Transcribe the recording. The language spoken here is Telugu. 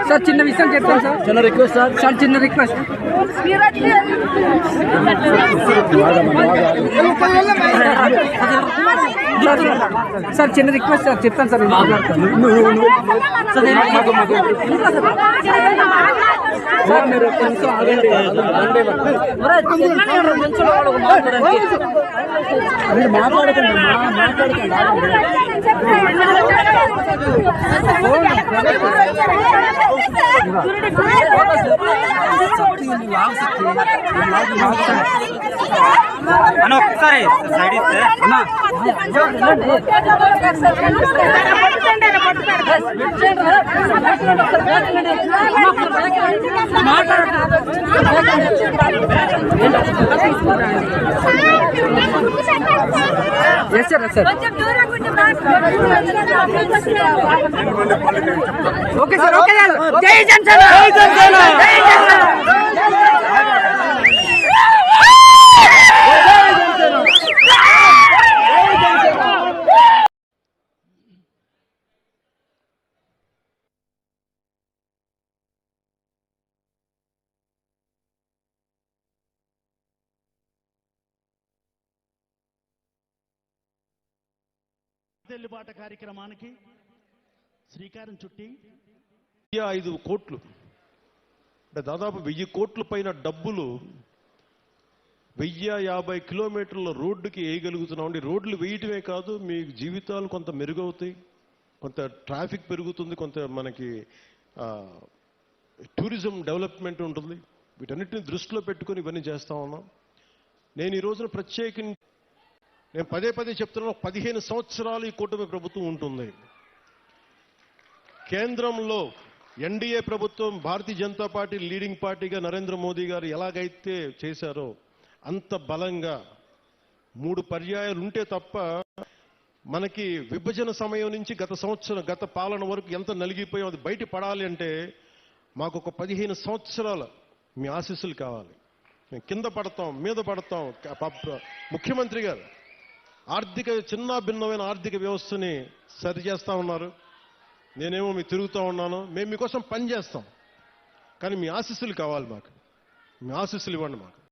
సార్ చిన్న విషయం చెప్తాను సార్. చిన్న రిక్వెస్ట్ సార్ చిన్న రిక్వెస్ట్ సార్ చిన్న రిక్వెస్ట్ సార్ చెప్తాను సార్. సార్ మీరు కొంచెం ఆగండి. మీరు మాట్లాడకండి. అన్న ఒకసారి సైడ్ ఇస్తే అన్న ఓకే సార్. ఓకే జై జనసేన. తెల్లుబాట కార్యక్రమానికి శ్రీకారం చుట్టి 5 కోట్లు అంటే దాదాపు 1000 కోట్ల పైన డబ్బులు 1050 కిలోమీటర్ల రోడ్డుకి వేయగలుగుతున్నామండి. రోడ్లు వేయటమే కాదు, మీ జీవితాలు కొంత మెరుగవుతాయి, కొంత ట్రాఫిక్ పెరుగుతుంది, కొంత మనకి టూరిజం డెవలప్మెంట్ ఉంటుంది. వీటన్నిటిని దృష్టిలో పెట్టుకొని ఇవన్నీ చేస్తా ఉన్నాం. నేను ఈ రోజున ప్రత్యేకించి నేను పదే చెప్తున్నాను, 15 సంవత్సరాలు ఈ కూటమి ప్రభుత్వం ఉంటుంది. కేంద్రంలో ఎన్డీఏ ప్రభుత్వం, భారతీయ జనతా పార్టీ లీడింగ్ పార్టీగా నరేంద్ర మోదీ గారు ఎలాగైతే చేశారో అంత బలంగా 3 పర్యాయాలు ఉంటే తప్ప మనకి విభజన సమయం నుంచి గత పాలన వరకు ఎంత నలిగిపోయాం అది బయట పడాలి అంటే మాకు ఒక 15 సంవత్సరాల మీ ఆశీస్సులు కావాలి. మేము కింద పడతాం, మీద పడతాం. ముఖ్యమంత్రి గారు చిన్న భిన్నమైన ఆర్థిక వ్యవస్థని సరిచేస్తా ఉన్నారు. నేనేమో మీకు తిరుగుతూ ఉన్నాను. మేము మీకోసం పని చేస్తాం, కానీ మీ ఆశీస్సులు కావాలి మాకు. మీ ఆశీస్సులు ఇవ్వండి మాకు.